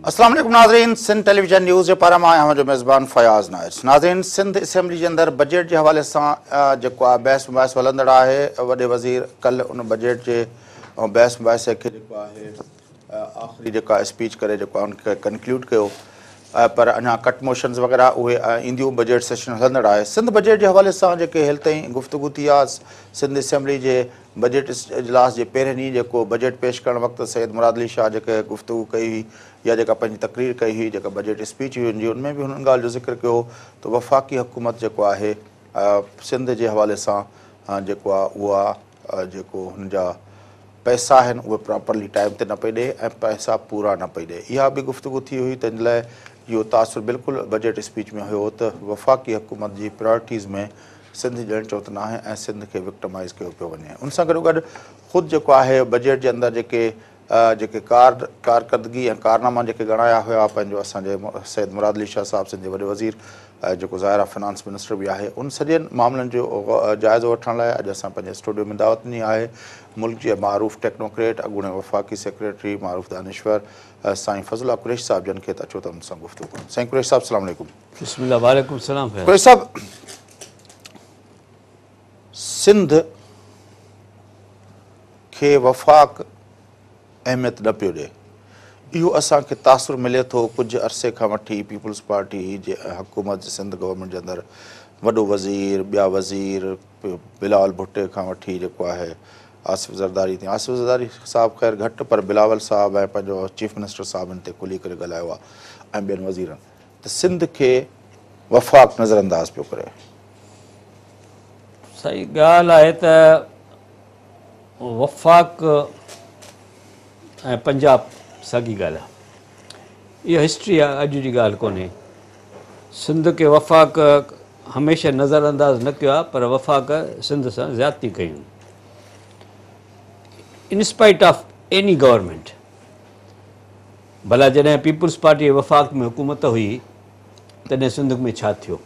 अस्सलाम वालेकुम नाज़रीन, सिंध टेलीविजन न्यूज़ जे पारां मां आहियां जो मेज़बान फ़याज़ नाइर। नाज़रीन, सिंध असेंबली जे अंदरि बजट जे हवाले सां जेको आहे बहस मुबाहिस हलंदड़ आहे। वॾे वज़ीर कल्ह उन बजट जे बहस मुबाहिसे खे जेको आहे आख़िरी जेका स्पीच करे जेको आहे उनखे कंक्लूड कयो, पर अञा कट मोशन्स वग़ैरह उहे ईंदियूं। बजट सेशन हलंदड़ आहे। सिंध बजट जे हवाले सां जेके हेल ताईं गुफ़्तगू थी आहे, सिंध असेंबली जे बजट इजलास जे पहिरें ॾींहुं जेको बजट पेश करण वक़्तु सैयद मुराद अली शाह जेके गुफ़्तगू कई हुई या जेका पंहिंजी तक़रीर कई हुई, जेका बजट स्पीच हुई हुनजी, उनमें बि हुननि ॻाल्हि जो ज़िक्र कयो त वफ़ाक़ी हुकूमत जेको आहे सिंध जे हवाले सां जेको आहे उहा जेको हुन जा पैसा आहिनि उहे प्रॉपरली टाइम ते न पई ॾिए ऐं पैसा पूरा न पई ॾिए। इहा बि गुफ़्तगू थी हुई। त इन लाइ इहो तासुर बिल्कुलु बजट स्पीच में हुयो त वफ़ाक़ी हुकूमत जी प्रायोरिटीज़ में सिंध ॼण चओ त न आहे ऐं सिंध खे विक्टमाइज़ कयो पियो वञे। उन सां गॾोगॾु ख़ुदि जेको आहे बजट जे अंदरि जेके कारकर्दगी ऐं कारनामा जेके ॻणाया हुआ पंहिंजो असांजे सैयद मुराद अली शाह साहिब सिंध जे वॾे वज़ीर जेको ज़ाहिर फाइनेंस मिनिस्टर बि आहे, उन सॼनि मामलनि जो जाइज़ो वठण लाइ अॼु असां पंहिंजे स्टूडियो में दावत ॾिनी आहे मुल्क जे मारूफ़ टेक्नोक्रेट अॻूणे वफ़ाक़ी सेक्रेटरी मारूफ़ दानिश्वर साईं फज़लुल्लाह कुरैशी साहिब जन खे त अचो त उन सां गुफ़्तगू कयूं। साईं कुरैशी साहिब अस्सलाम वालेकुम। बिस्मिल्लाह, वालेकुम सलाम। कुरैशी साहिब, सिंध खे वफ़ाक़ अहमियत न पियो ॾिए, इहो असांखे तासुर मिले थो कुझु अरसे खां वठी। पीपल्स पार्टी जे हुकूमत जे सिंध गवर्नमेंट जे अंदरि वॾो वज़ीर, ॿिया वज़ीर, बिलावल भुट्टे खां वठी जेको आहे आसिफ़ ज़रदारी थी। आसिफ़ ज़रदारी साहिबु ख़ैर घटि, पर बिलावल साहिबु ऐं पंहिंजो चीफ मिनिस्टर साहिबु हिन ते खुली करे ॻाल्हायो आहे ऐं ॿियनि वज़ीरनि त सिंध खे वफ़ाक़ नज़रअंदाज़ पियो करे। सही ॻाल्हि आहे त वफ़ाक़ ऐं पंजाब साॻी ॻाल्हि आहे। इहा हिस्ट्री आहे, अॼु जी ॻाल्हि कोन्हे। सिंध खे वफ़ाक़ हमेशह नज़रअंदाज़ न कयो आहे, पर वफ़ाक़ सिंध सां ज़्यादती कयूं इनस्पाइट ऑफ एनी गवर्नमेंट। भला जॾहिं पीपल्स पार्टी वफ़ाक़ में हुकूमत हुई तॾहिं सिंध में छा थियो,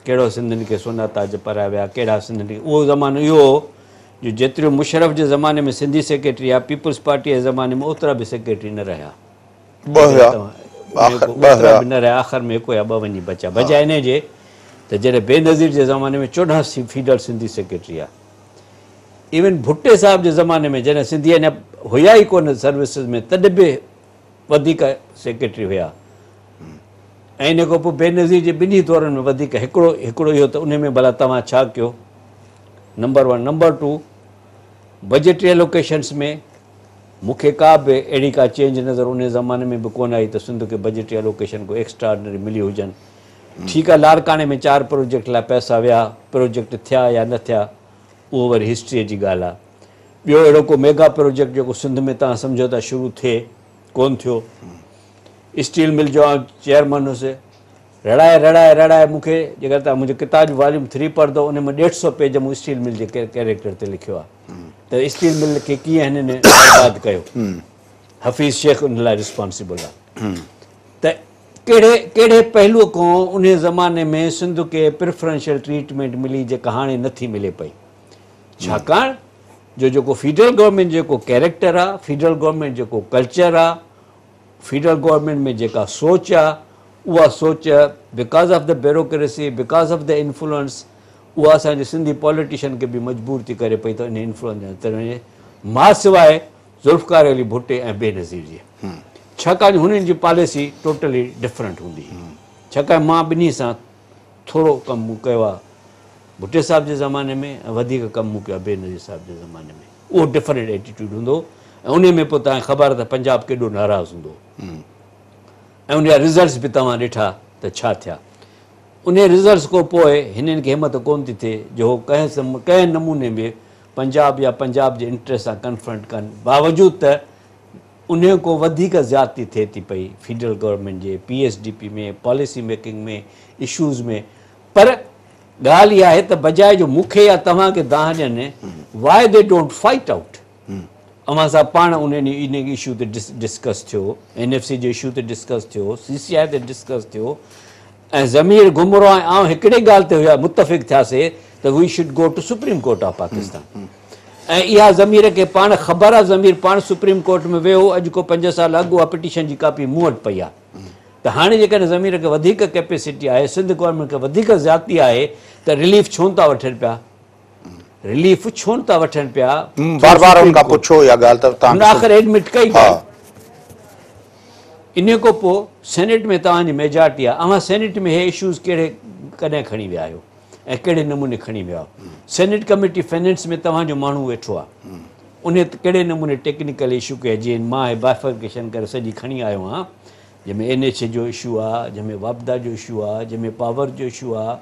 कहिड़ो सिंधियुनि खे सोना ताज पाराया विया, कहिड़ा सिंधियुनि खे। उहो ज़मानो इहो हो जो जेतिरो मुशरफ जे ज़माने में सिंधी सेक्रेटरी आहे, पीपल्स पार्टीअ जे ज़माने में ओतिरा बि सेक्रेटरी न रहिया, ओतिरा बि न रहिया। आख़िर में हिकु या ॿ वञी बचा। बजाए इन जे त जॾहिं बेनज़ीर जे ज़माने में 14 फीडर सिंधी सेक्रेटरी आहे। इवन भुट्टे साहिब जे ज़माने में जॾहिं सिंधी अञा हुया ई कोन सर्विसिस में, तॾहिं बि वधीक सेक्रेटरी हुया। ऐं इन खां पोइ बेनज़ीर जे ॿिन्ही दौरनि में वधीक हिकिड़ो इहो त उन में भला तव्हां छा कयो, नंबर 1। नंबर 2, बजटरी एलोकेशन्स में मूंखे का बि अहिड़ी का चेंज नज़र उन ज़माने में बि कोन आई त सिंध खे बजटरी एलोकेशन को एक्स्ट्राऑर्डिनरी मिली हुजनि। ठीकु आहे, लारकाणे में 4 प्रोजेक्ट लाइ पैसा विया, प्रोजेक्ट थिया या न थिया उहो वरी हिस्ट्रीअ जी ॻाल्हि आहे। ॿियो अहिड़ो को मेगा प्रोजेक्ट जेको सिंध में तव्हां सम्झो था शुरू थिए, कोन थियो। स्टील मिल जो चेयरमैन हुउसि, रड़ाए मूंखे जेकर तव्हां मुंहिंजो किताब वॉल्यूम 3 पढ़ंदो, उन में 150 पेज मूं स्टील मिल जे कैरेक्टर ते लिखियो आहे त स्टील मिल खे कीअं हिननि बर्बाद कयो। हफ़ीज़ शेख उन लाइ रिस्पॉन्सिबल आहे। त कहिड़े पहलूअ खां उन ज़माने में सिंध खे प्रिफरेंशियल ट्रीटमेंट मिली जेका हाणे नथी मिले पई, छाकाणि जो जेको फीडरल गवर्नमेंट जेको कैरेक्टर आहे, फीडरल गवर्नमेंट जेको कल्चर आहे, फीडरल गवर्नमेंट में जेका सोच आहे, उहा सोच because of the bureaucracy, because of the influence, उहा असांजे सिंधी पॉलिटिशियन खे बि मजबूर थी करे पई त इन इन्फ्लुएंस मां सवाइ ज़ुल्फ़कार अली भुट्टे ऐं बेनज़ीर जी। छाकाणि हुननि जी पॉलिसी टोटली डिफरेंट हूंदी। छाकाणि मां ॿिन्ही सां थोरो कमु मूं कयो आहे, भुट्टे साहिब जे ज़माने में ऐं वधीक कमु मूं कयो आहे बेनज़ीर साहिब जे ज़माने में। उहो डिफरेंट एटीट्यूड हूंदो ऐं उन में पोइ तव्हांखे ख़बर आहे त पंजाब केॾो नाराज़ हूंदो ऐं उन जा रिज़ल्ट्स बि तव्हां ॾिठा त छा थिया। उन रिज़ल्ट्स खां पोइ हिननि खे हिमत कोन थी थिए जो कंहिं नमूने में पंजाब या पंजाब जे इंट्रस्ट सां कन्फ्रंट कनि, बावजूदि त उन खां वधीक ज़्यादती थिए थी पई फीडरल गवर्नमेंट जे PSDP में, पॉलिसी मेकिंग में, इशूज़ में। पर ॻाल्हि इहा आहे त बजाए जो मूंखे या तव्हांखे दाह ॾियनि, why they don't fight out. अवां सां पाण इन इशू ते डिस्कस थियो, NFC जे इशू ते डिस्कस थियो, CCI ते डिस्कस थियो ऐं ज़मीर घुमरो ऐं हिकिड़े ॻाल्हि ते हुया मुतफ़िक़ थियासीं त we should go to supreme court of Pakistan. ऐं इहा ज़मीर खे पाण ख़बर आहे, ज़मीर पाण सुप्रीम कोर्ट में वियो अॼु को 5 साल अॻु, उहा पिटीशन जी कापी मूं वटि पई आहे। त हाणे जेकॾहिं ज़मीर खे वधीक कैपेसिटी आहे, सिंध गवर्नमेंट खे वधीक ज़्यादती आहे, त रिलीफ छो था वठनि पिया? रिलीफ छो था वठनि पिया? बार बार उनखां पुछो इहा ॻाल्हि त तव्हां आख़िर एडमिट कई। इन खां पोइ सेनेट में तव्हांजी मेजॉरिटी आहे, अव्हां सेनेट में हे इशूज़ कॾहिं खणी विया आहियो ऐं कहिड़े नमूने खणी विया आहियो? सेनेट कमेटी फाइनेंस में तव्हांजो माण्हू वेठो आहे, उन कहिड़े नमूने टेक्निकल इशू कया? जीअं मां बाइफर्केशन करे सॼी खणी आयो आहियां, जंहिंमें NH जो इशू आहे, जंहिंमें वापदा जो इशू आहे, जंहिंमें पावर जो इशू आहे,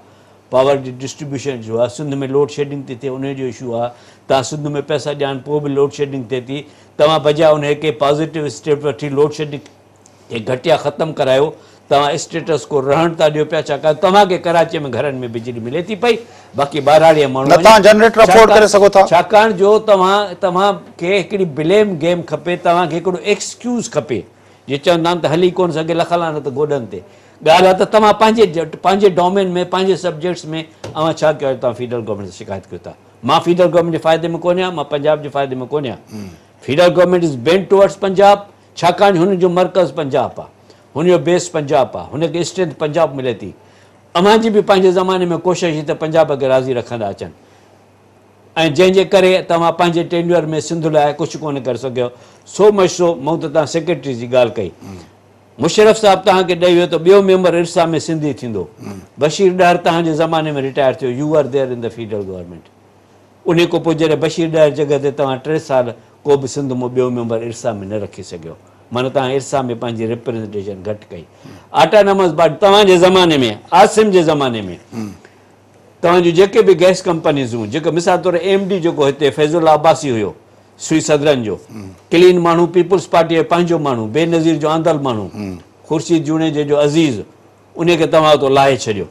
पावर जी डिस्ट्रीब्यूशन जो आहे, सिंध में लोड शेडिंग थी थिए उन जो इशू आहे, तव्हां सिंध में पैसा ॾियनि पोइ बि लोड शेडिंग थिए थी, तव्हां बजाए उन खे पॉज़िटिव स्टेप वठी लोड शेडिंग खे घटिया ख़तमु करायो, तव्हां स्टेटस को रहण था ॾियो पिया, छाकाणि तव्हांखे कराची में घरनि में बिजली मिले थी पई, बाक़ी ॿाहिराड़ीअ माण्हू नथा जनरेटर अफोर्ड करे सघो था, छाकाणि जो तव्हांखे हिकिड़ी ब्लेम गेम खपे, तव्हांखे हिकिड़ो एक्सक्यूज़ खपे। जे चवंदा आहिनि त हली कोन सघे लखला न त गोॾनि ते, ॻाल्हि आहे त तव्हां पंहिंजे डोमेन में पंहिंजे सब्जेक्ट्स में अव्हां छा कयो? तव्हां फेडरल गवर्नमेंट सां शिकायत कयो था। मां फेडरल गवर्नमेंट जे फ़ाइदे में कोन आहियां, मां पंजाब जे फ़ाइदे में कोन आहियां। Federal government is bent towards Punjab, छाकाणि हुनजो मर्कज़ पंजाब आहे, हुनजो बेस पंजाब आहे, हुनखे स्ट्रेंथ पंजाब मिले थी। अव्हांजी बि पंहिंजे ज़माने में कोशिशि हुई त पंजाब खे राज़ी रखंदा अचनि, ऐं जंहिंजे करे तव्हां पंहिंजे टेन्यूअर में सिंध लाइ कुझु कोन करे सघियो। सो मच सो मूं त तव्हां सेक्रेटरी जी ॻाल्हि कई, मुशरफ साहिबु तव्हांखे ॾेई वियो त ॿियो मेंबर इरसा में सिंधी थींदो, बशीर ॾाहिर तव्हांजे ज़माने में रिटायर थियो, you are there in the federal government. उन खां पोइ जॾहिं बशीर ॾाहिर जॻह ते तव्हां 3 साल को बि सिंध मां ॿियो मेंबर इरसा में न रखी सघियो, माना तव्हां इरसा में पंहिंजी रिप्रेज़ेंटेशन घटि कई। ऑटोनॉमस बॉडी तव्हांजे ज़माने में, आसिम जे ज़माने में तव्हांजूं जेके बि गैस कंपनीज़ हुयूं, जेके मिसाल तौरु MD जेको हिते फैज़ुल्ला अब्बासी हुयो सुई सदरन जो, क्लीन माण्हू, पीपुल्स पार्टी जो पंहिंजो माण्हू, बेनज़ीर जो आंदल माण्हू, ख़ुर्शीद जूनेजे जो अज़ीज़, उनखे तव्हां उतो लाहे छॾियो।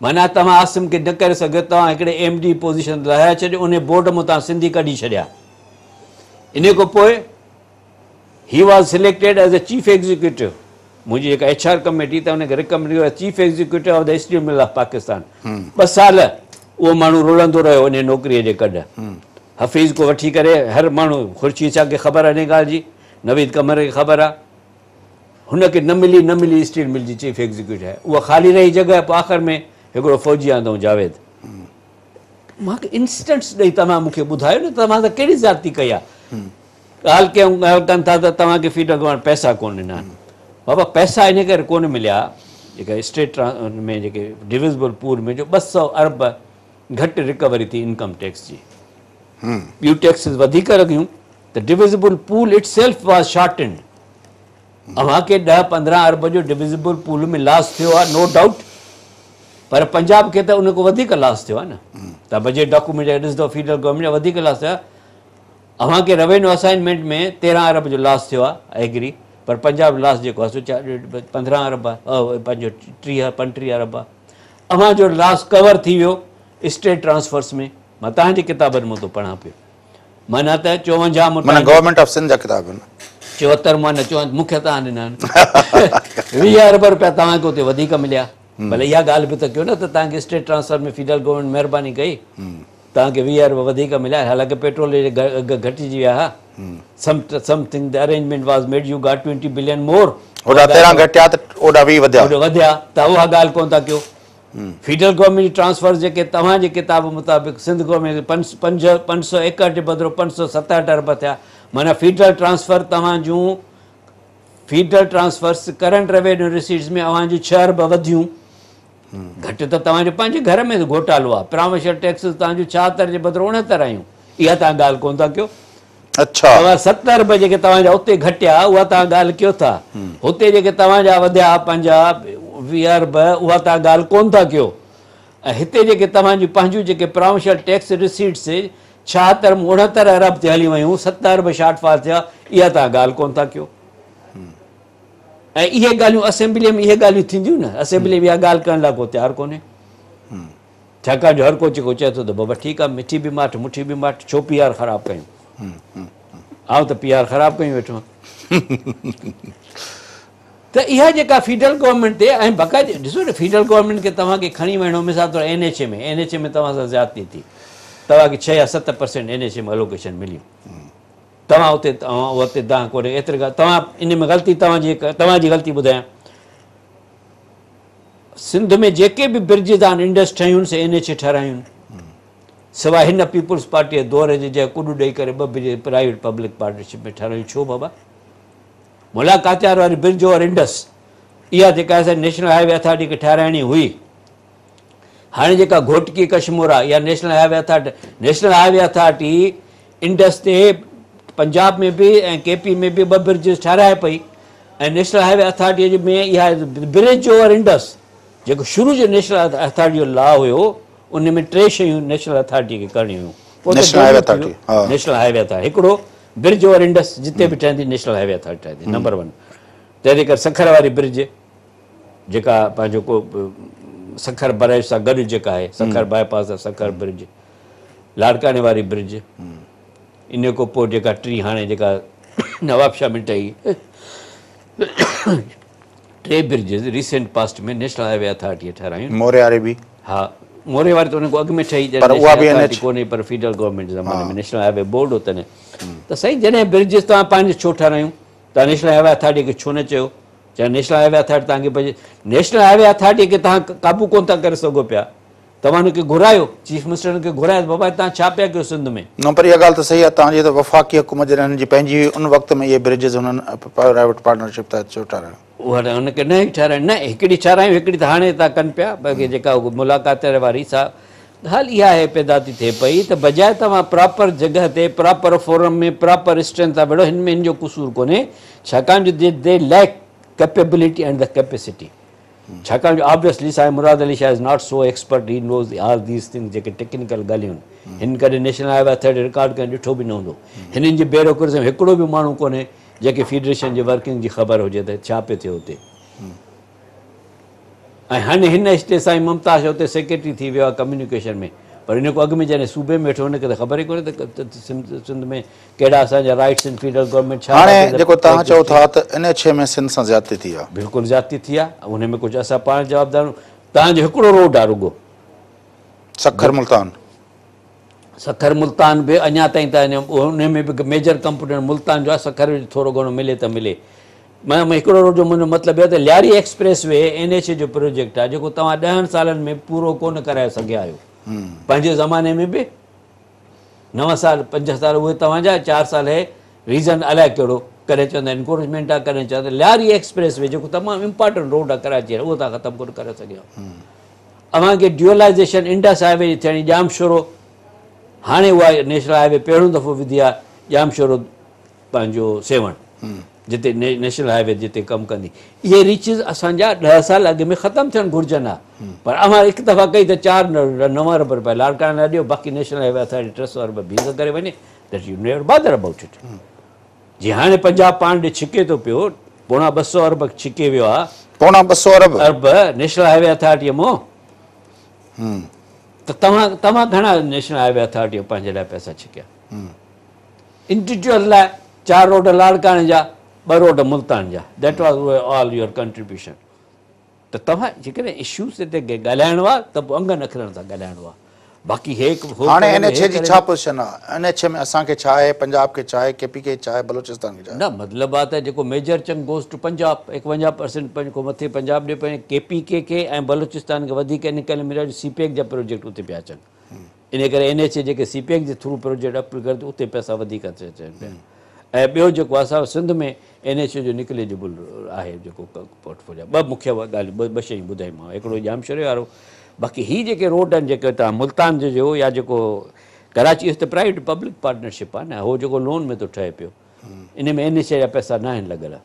माना तव्हां आसिम खे न करे सघियो, तव्हां हिकिड़े MD पोज़ीशन लाहे छॾियो, उन बोर्ड मां तव्हां सिंधी कढी छॾिया। इन खां पोइ he was selected as a chief executive, मुंहिंजी जेका HR कमेटी त हुनखे रिकमेंड कयो chief executive of the steel mill of Pakistan. 2 साल उहो माण्हू रुलंदो रहियो उन नौकिरीअ जे कॾ, हफ़ीज़ को वठी करे हर माण्हू, ख़ुर्शीद साहब खे ख़बर आहे इन ॻाल्हि जी, नवीद कमर खे ख़बर आहे, हुनखे न मिली स्टील मिल जी चीफ एग्ज़ीक्यूटिव आहे, उहा ख़ाली रही जॻह। पोइ आख़िर में हिकिड़ो फ़ौजी आंदो जावेद, मूंखे इंस्टेंट्स ॾेई तव्हां मूंखे ॿुधायो न तव्हां त कहिड़ी ज़्यादती कई आहे। ॻाल्हि कनि था त तव्हांखे फेडरल गवर्नमेंट पैसा कोन ॾिना आहिनि, बाबा पैसा इन करे कोन मिलिया, जेका स्टेट में जेके डिविजिबल पूल में जो 200 अरब घटि रिकवरी थी इनकम टैक्स जी, ॿियूं टैक्सिस वधीक लॻियूं, त divisible pool it self was shortened. अव्हांखे 10-15 अरब जो डिविजिबल पूल में लॉस थियो आहे, नो डाउट, पर पंजाब खे त उन खां वधीक लॉस थियो आहे न। तव्हां बजट डॉक्यूमेंट ॾिसंदो फेडरल गवर्नमेंट जा वधीक लॉस थियो आहे। अव्हांखे रेवेन्यू असाइनमेंट में 13 अरब जो लॉस थियो आहे एग्री, पर पंजाब लॉस जेको आहे सो 15 अरब आहे, पंहिंजो 30-35 अरब आहे। अव्हांजो लॉस कवर थी वियो स्टेट ट्रांसफर्स में, मां तव्हांजी किताबनि मां थो पढ़ां पियो, माना त 54 गवर्नमेंट ऑफ सिंध जा किताब आहिनि, 74 मां न 54 मूंखे तव्हां ॾिना आहिनि। 20 अरब रुपया तव्हांखे हुते वधीक मिलिया, भले इहा ॻाल्हि बि त कयो न त तव्हांखे स्टेट ट्रांसफर में फेडरल गवर्नमेंट महिरबानी कई, तव्हांखे 20 अरब वधीक मिलिया, हालांकि पेट्रोल जे अघ घटिजी विया हा, something the arrangement was made, you got 20 billion more, ओॾा 13 घटिया त ओॾा 20 वधिया, त उहा ॻाल्हि कोन था कयो। फेडरल गवर्नमेंट जी ट्रांसफर जेके तव्हांजे किताब मुताबिक़ सिंध गवर्नमेंट 561 जे बदिरां 567 अरब थिया, माना फेडरल ट्रांसफर तव्हांजूं federal transfers current revenue receipts में अव्हांजूं 6 अरब वधियूं, घटि त तव्हांजे पंहिंजे घर में घोटालो आहे। प्रोविंशियल टैक्सिस तव्हांजूं 76 जे बदिरां 69 आहियूं, इहा तव्हां ॻाल्हि कोन था कयो। अच्छा, तव्हां 70 अरब जेके तव्हांजा उते घटिया उहा तव्हां ॻाल्हि कयो था, हुते जेके तव्हांजा वधिया 20 अरब उहा तव्हां ॻाल्हि कोन था कयो, ऐं हिते जेके तव्हांजूं पंहिंजूं जेके प्रोविंशियल टैक्स रिसीट्स 76-69 अरब ते हली वियूं, 70 अरब शॉर्टफॉल थिया, इहा तव्हां ॻाल्हि कोन था कयो। ऐं इहे ॻाल्हियूं असेंबलीअ में इहे ॻाल्हियूं थींदियूं न, असेंबली में इहा ॻाल्हि करण लाइ को तयारु कोन्हे, छाकाणि जो हर को जेको चए थो त बाबा ठीकु आहे, मिठी बि माठ मुठी बि माठ, छो PR ख़राबु कयूं, आउं त PR ख़राबु कयूं वेठो। त इहा जेका फेडरल गवर्नमेंट ते, ऐं बाक़ाइदे ॾिसो न फेडरल गवर्नमेंट खे तव्हांखे खणी वञिणो, मिसाल तौरु NH में तव्हां सां ज़्यादती थी, तव्हांखे 6 या 7% NHA में अलोकेशन मिलियूं। तव्हां उते तव्हां कोन्हे एतिरे खां तव्हां इन में ग़लती तव्हांजी ग़लती ॿुधायां, सिंध में जेके बि ब्रिजिस आहिनि इंडस ठाहियूं से NHA ठारायूं, सवाइ हिन पीपुल्स पार्टीअ दौर जे जंहिं कुॾु ॾेई करे 2 ब्रिज प्राइवेट पब्लिक पार्टनरशिप में ठारायूं। छो बाबा? मुलाकातियार वारी ब्रिज ओवर इंडस इहा जेका असांजी नेशनल हाईवे अथॉरिटी खे ठाराइणी हुई, हाणे जेका घोटकी कशमोरा इहा नेशनल हाईवे अथॉरिटी इंडस ते पंजाब में बि ऐं KP में बि 2 ब्रिजिस ठाराए पई, ऐं नेशनल हाईवे अथॉरिटीअ में इहा ब्रिज ओवर इंडस जेको शुरू जो नेशनल अथॉरिटी जो लॉ हुयो उन में 3 शयूं नेशनल अथॉरिटी खे करणियूं हुयूं। नेशनल हाईवे अथॉरिटी हिकिड़ो ब्रिज ओवर इंडस जिते बि ठहंदी नेशनल हाईवे अथॉरिटी ठहंदी, नंबर 1। तंहिंजे करे सखर वारी ब्रिज जेका पंहिंजो को सखर बरेज सां गॾु जेका आहे, सखर बाईपास आहे सखर ब्रिज, लाड़काने वारी ब्रिज, इन खां पोइ जेका टी हाणे जेका नवाबशाह में ठही 3 ब्रिजिस रिसेंट पास्ट में नेशनल हाईवे अथॉरिटीअ ठारायूं। मोरे वारी बि हा, मोरे वारी त उन खां अॻु में ठही कोन्हे, पर फेडरल गवर्नमेंट जे ज़माने में नेशनल हाईवे बोर्ड हो तॾहिं। त साईं जॾहिं ब्रिजिस तव्हां पंहिंजे छो ठारायूं, तव्हां नेशनल हाईवे अथॉरिटी खे छो न चयो? चाहे नेशनल हाईवे अथॉरिटी तव्हांखे नेशनल हाईवे अथॉरिटी खे तव्हां क़ाबू कोन था करे सघो पिया, तव्हां हुनखे घुरायो, चीफ मिनिस्टर खे घुरायो, बाबा तव्हां छा पिया कयो सिंध में? न, पर इहा ॻाल्हि त सही आहे तव्हांजी, त वफ़ाक़ी हुकूमत जॾहिं हिननि जी पंहिंजी हुई उन वक़्त में इहे ब्रिजिस हुननि प्राइवेट पार्टनरशिप तहत छो ठारायूं? उहा हुनखे न ई ठारायूं, न हिकिड़ी ठारायूं, हिकिड़ी त हाणे था कनि पिया, बाक़ी जेका मुलाक़ात वारी सा ॻाल्हि इहा आहे पैदा थी थिए पई त बजाए तव्हां प्रॉपर जॻह ते प्रॉपर फोरम में प्रॉपर स्ट्रेंथ था वेठो, हिन में हिन जो क़सूरु कोन्हे, छाकाणि जो they lack capability and the capacity. छाकाणि जो obviously Sain Murad Ali Shah is not so expert, he knows all these things जेके टेक्निकल ॻाल्हियूं आहिनि, हिन करे नेशनल हाईवे अथॉरिटी रिकॉर्ड करे ॾिठो बि न हूंदो। हिननि जी ब्यूरोक्रेसी में हिकिड़ो बि माण्हू कोन्हे जंहिंखे फेडरेशन जी वर्किंग जी ख़बर हुजे त छा पियो थिए हुते। ऐं हाणे हिन स्टेज साईं मुमताज़ हुते सेक्रेटरी थी वियो आहे कम्युनिकेशन में, पर हिन खां अॻु में जॾहिं सूबे में वेठो हुनखे त ख़बर ई कोन्हे त सिंध में कहिड़ा असांजा राइट्स आहिनि, फेडरल गवर्नमेंट छा। हाणे जेको तव्हां चओ था त NHA में सिंध सां ज़्यादती थी आहे, बिल्कुलु ज़्यादती थी आहे, उन में कुझु असां पाण जवाबदार। तव्हांजो हिकिड़ो रोड आहे रुगो सखर मुल्तान, सखर मुल्तान बि अञा ताईं त उन में बि मेजर कंपोनेंट मुल्तान जो आहे, सखर थोरो घणो मिले त मिले। मां हिकिड़ो रोड जो मुंहिंजो मतिलबु इहो त लियारी एक्सप्रेस वे NHA जो प्रोजेक्ट आहे जेको तव्हां 10 सालनि में पूरो कोन कराए सघिया आहियो। पंहिंजे ज़माने में बि 9 साल 5 साल उहे तव्हांजा, 4 साल आहे, रीज़न अलाए कहिड़ो, कॾहिं चवंदा एनकोरेजमेंट आहे, कॾहिं चवंदा लियारी एक्सप्रेस वे जेको तमामु इम्पॉर्टेंट रोड आहे कराची उहो तव्हां ख़तमु कोन करे सघिया। अव्हांखे ड्यूअलाइज़ेशन इंडस हाईवे जी थियणी जाम शुरू, हाणे उहा नेशनल हाईवे पहिरियों दफ़ो विधी आहे जाम शुरू पंहिंजो सेवण, जिते नेशनल हाईवे जिते कमु कंदी। इहे रीचिस असांजा 10 साल अॻु में ख़तमु थियणु घुरिजनि हा, पर अव्हां हिकु दफ़ा कई त 4 अरब रुपया लाड़काणे लाइ ॾियो, बाक़ी नेशनल हाईवे अथॉरिटी 300 अरब बीह करे वञे, that U never bother about it. जीअं हाणे पंजाब पाण ॾे छिके थो पियो, 250 अरब छिके वियो आहे, 250 अरब नेशनल हाईवे अथॉरिटीअ मां, त तव्हां घणा नेशनल हाईवे अथॉरिटी पंहिंजे लाइ पैसा छिकिया? इंडिविजुअल लाइ 4 रोड लाड़काणे जा, 2 रोड मुल्तान जा, that was all your contribution. त तव्हां जेकॾहिं इश्यूज़ ते ॻाल्हाइणो आहे त पोइ अंगनि अखरनि सां ॻाल्हाइणो आहे, बाक़ी हाणे NHA जी छा पोज़ीशन आहे? NHA में असांखे छा आहे, पंजाब खे छा आहे, KP खे छा आहे, बलोचिस्तान खे छा आहे? न मतिलबु आहे त जेको मेजर चंग गोज़ टू पंजाब, 51% खां मथे पंजाब ॾे पए, KP खे ऐं बलोचिस्तान खे वधीक इन करे मिलियो CPEC जा प्रोजेक्ट उते पिया अचनि, इन करे NHA जेके CPEC जे थ्रू प्रोजेक्ट अप्रूव करे उते पैसा वधीक अचनि पिया। ऐं ॿियो जेको असां सिंध में NHA जो निकलेजिबल आहे जेको पोर्टफोलियो, 2 मुख्य ॻाल्हियूं 2 शयूं ॿुधाईमांव, हिकिड़ो जामशोरे वारो, बाक़ी हीअ जेके रोड आहिनि जेके तव्हां मुल्तान जो या जेको कराची त प्राइवेट पब्लिक पार्टनरशिप आहे न, उहो जेको लोन में थो ठहे पियो, इन में NHA जा पैसा न आहिनि लॻल।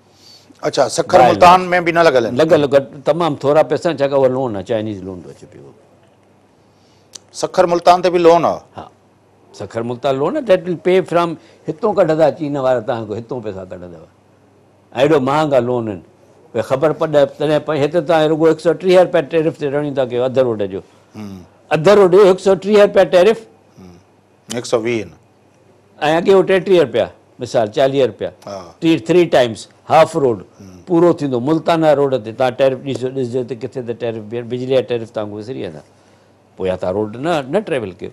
अच्छा, सखर मुल्तान में बि न लॻल आहिनि? लॻल तमामु थोरा पैसा, छाकाणि उहो लोन आहे, चाइनीज़ लोन थो अचे पियो। सखर मुल्तान ते बि लोन आहे? हा, सखर मुल्तान लोन आहे, डेट विल पे फ्रॉम हितां कढंदा चीन वारा, तव्हांखे हितां पैसा कढंदव, एॾो महांगा लोन आहिनि, भई ख़बर पए तॾहिं हिते तव्हां रुगो 130 रुपया टैरिफ ते रणी था कयो, अधु रोड जो, अधु रोड जो 130 रुपया टैरिफ, 120 ऐं अॻे हो 33 रुपया, मिसाल 40 रुपया, 3 टाइम्स हाफ रोड पूरो थींदो। मुल्ताना रोड ते तव्हां टैरिफ ॾिसजो त किथे त टैरिफ बिजली जा टैरिफ तव्हांखे विसरी वेंदा, पोइ या तव्हां रोड न ट्रेवल कयो।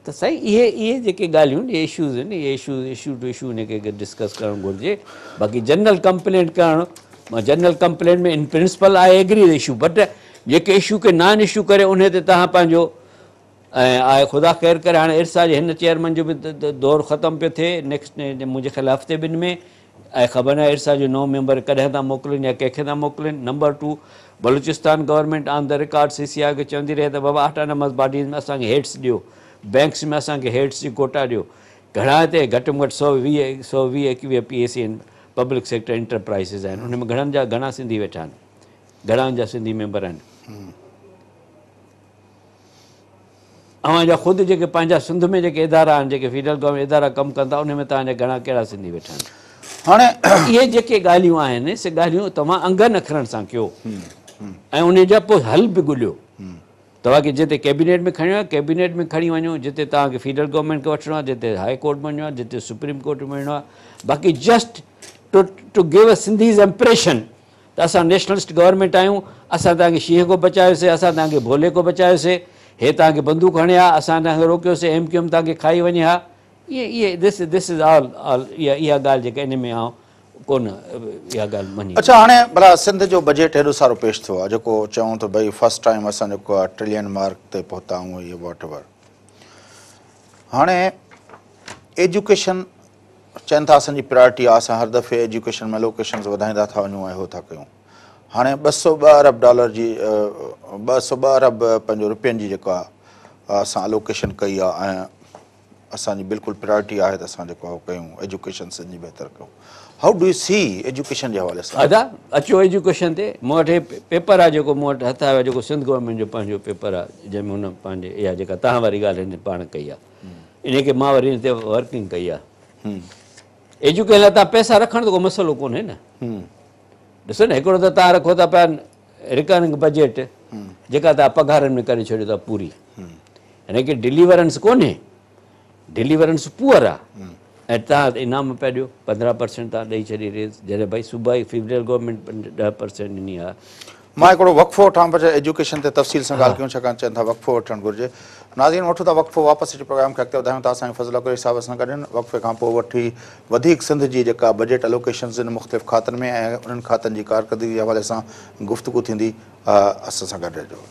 त साईं इहे जेके ॻाल्हियूं इहे इशूज़ आहिनि इहे इशू टू इशू हिनखे डिस्कस करणु घुरिजे बाक़ी जनरल कंप्लेंट करणु मां जनरल कंप्लेंट में in principle I agree issue but जेके इशू खे नॉन इशू करे उन ते तव्हां पंहिंजो ऐं आहे ख़ुदा ख़ैर करे हाणे इर्सा जे हिन चेयरमैन जो बि दौरु ख़तमु पियो थिए नेक्स्ट मुंहिंजे ख़्यालु हफ़्ते ॿिनि में ऐं ख़बर न आहे इर्सा जो नओं मेंबर कॾहिं था मोकिलिनि या कंहिंखे था मोकिलिनि number 2 Balochistan government on the record CCI खे चवंदी रहे त बाबा ऑटोनॉमस बॉडीज़ में असांखे हेड्स ॾियो बैंक्स में असांखे हेड्स जी कोटा ॾियो घणा हिते घटि में घटि 120-121 PSE आहिनि पब्लिक सेक्टर इंटरप्राइज़िस आहिनि उन में घणा सिंधी वेठा आहिनि घणा जा सिंधी मेंबर आहिनि अव्हांजा ख़ुदि जेके पंहिंजा सिंध में जेके इदारा आहिनि जेके फेडरल गवर्नमेंट इदारा कमु कंदा उन में तव्हांजा घणा कहिड़ा सिंधी वेठा आहिनि हाणे इहे जेके ॻाल्हियूं आहिनि से ॻाल्हियूं तव्हां अंगनि अखरनि सां कयो ऐं उन जा पोइ हल बि ॻोल्हियो तव्हांखे जिते कैबिनेट में खणियो आहे कैबिनेट में खणी वञो जिते तव्हांखे फेडरल गवर्नमेंट खे वठिणो आहे जिते हाई कोर्ट में वञिणो आहे जिते सुप्रीम कोर्ट में वञिणो आहे बाक़ी just to give a Sindhis impression त असां नेशनलिस्ट गवर्नमेंट आहियूं असां तव्हांखे शींहं को बचायोसीं असां तव्हांखे भोले को बचायोसीं हे तव्हांखे बंदूक हणिया असां तव्हांखे रोकियोसीं MQM तव्हांखे खाई वञे हा इहे दिस इज़ ऑल इहा ॻाल्हि जेका इन में आउं कोन इहा ॻाल्हि मञी अच्छा हाणे भला सिंध जो बजट हेॾो सारो पेश थियो आहे जेको चऊं त भई फस्ट टाइम असां जेको आहे ट्रिलियन मार्क ते पहुता आहियूं इहे वॉट एवर हाणे एजुकेशन चवनि था असांजी प्रायोरिटी आहे असां हर दफ़े एजुकेशन में लोकेशन्स वधाईंदा था वञूं ऐं हो था कयूं हाणे $202 अरब जी 202 अरब पंहिंजो रुपयनि जी जेको आहे असां अलोकेशन कई आहे ऐं असांजी बिल्कुलु प्रायोरिटी आहे त असां जेको आहे कयूं एजुकेशन सिंधी बहितर कयूं हाउ डू यू सी एजुकेशन जे हवाले सां दादा अचो एजुकेशन ते मूं वटि पेपर आहे जेको मूं वटि हथ आयो आहे जेको सिंध गवर्नमेंट जो पंहिंजो पेपर आहे जंहिंमें हुन पंहिंजे इहा जेका तव्हां वारी ॻाल्हि हिन पाण कई आहे इनखे मां वरी हिन ते वर्किंग कई आहे एजुकेशन लाइ तव्हां पैसा रखण त को मसइलो कोन्हे न ॾिसो न हिकिड़ो त तव्हां रखो था पिया रिकरिंग बजट जेका तव्हां पघारनि में करे छॾियो था पूरी हिनखे डिलीवरेंस कोन्हे डिलीवरेंस पुअर आहे ऐं तव्हां इनाम पिया ॾियो 15% तव्हां ॾेई छॾी रेज़ जॾहिं भई सूबाई फेडरल गवर्नमेंट 10% ॾिनी आहे मां हिकिड़ो वक़फ़ो वठां पर एजुकेशन ते तफ़सील सां ॻाल्हि कयूं छाकाणि चवनि था वक़फ़ो वठणु घुरिजे नाज़रीन वठूं था वक़फ़ो वापसि अची प्रोग्राम खे अॻिते वधायूं था असांजे फज़ल कुरैशी साहिब सां गॾु वक़फ़े खां पोइ वठी वधीक सिंध जी जेका बजट अलोकेशन्स आहिनि मुख़्तलिफ़ खातनि में ऐं उन्हनि खातनि जी कारकर्दगी जे हवाले सां गुफ़्तगू थींदी असां सां गॾु रहिजो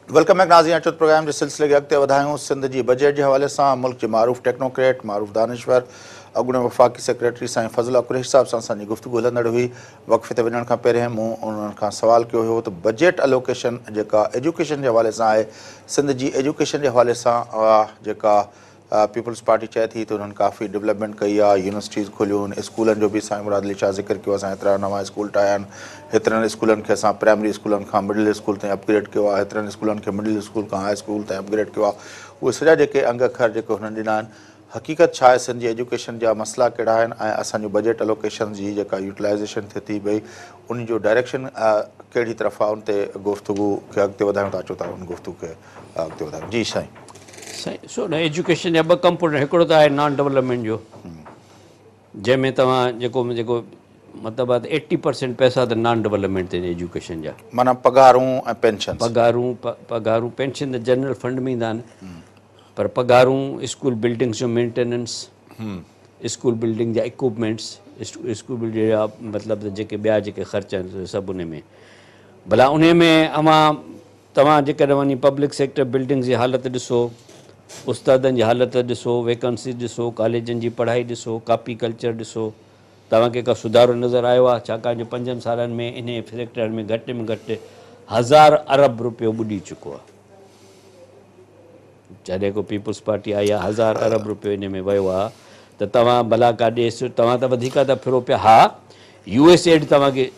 वेलकम बैक नाज़रीन अचो प्रोग्राम के सिलसिले के अॻिते वधायूं सिंध जी बजट के हवाले से मुल्क के मारूफ़ टेक्नोक्रेट मारूफ़ दानिश्वर अॻूणे वफ़ाक़ी सेक्रेटरी साईं फज़ल कुरैशी साहब सां असांजी गुफ़्तगू हलंदड़ हुई वक़फ़े ते वञण खां पहिरियों मूं उन्हनि खां सवाल कयो हुयो त बजट अलोकेशन जेका एजुकेशन के हवाले से आहे सिंध जी एजुकेशन के हवाले से जेका पीपल्स पार्टी चाहे थी तो उन्होंने काफ़ी डेवलपमेंट कई आहे यूनिवर्सिटीज़ खोलियूं स्कूलनि जो भी साईं मुराद अली शाह ज़िक्र किया असां हेतिरा नवां स्कूल ठाहिया आहिनि हेतिरनि स्कूलनि खे असां प्राइमरी स्कूलनि खां मिडिल स्कूल ताईं अपग्रेड किया आहे हेतिरनि स्कूलनि खे मिडिल स्कूल खां हाई स्कूल ताईं अपग्रेड किया आहे उहे सॼा जेके अंग अखर जेके हुननि ॾिना आहिनि हक़ीक़त छा आहे सिंध जी एजुकेशन जा मसइला कहिड़ा आहिनि ऐं असांजो बजट अलोकेशन जी जेका यूटिलाइज़ेशन थिए थी भई उन जो डायरेक्शन कहिड़ी तरफ़ आहे उन ते गुफ़्तगू खे अॻिते वधायूं था अचो था उन गुफ़्तगू खे अॻिते वधायूं जी साईं साईं सो न एजुकेशन जा ॿ कंपोनेंट हिकिड़ो त आहे नॉन डेवलपमेंट जो जंहिंमें तव्हां जेको मतिलबु आहे त 80% पैसा त नॉन डेवलपमेंट ते एजुकेशन जा माना पघारूं ऐं पेंशन पघारूं पेंशन त जनरल फंड में ईंदा आहिनि पर पघारूं स्कूल बिल्डिंग्स जो मेंटेनेंस स्कूल बिल्डिंग जा इक्विपमेंट्स स्कूल बिल्डिंग जा मतिलबु जेके ॿिया जेके ख़र्च आहिनि सभु उन में भला उन में तव्हां जेकॾहिं वञी पब्लिक सेक्टर बिल्डिंग्स जी हालति ॾिसो उस्तादनि जी हालति ॾिसो वैकेंसी ॾिसो कॉलेजनि जी पढ़ाई ॾिसो कॉपी कल्चर ॾिसो तव्हांखे का सुधारो नज़र आयो आहे छाकाणि जो 5 सालनि में इन सेक्टर में घटि 1000 अरब रुपयो ॿुॾी चुको आहे जॾहिं को पीपल्स पार्टी आई आहे 1000 अरब रुपयो इन में वियो आहे त तव्हां भला काॾे तव्हां त वधीक था फिरो पिया हा USAID तव्हांखे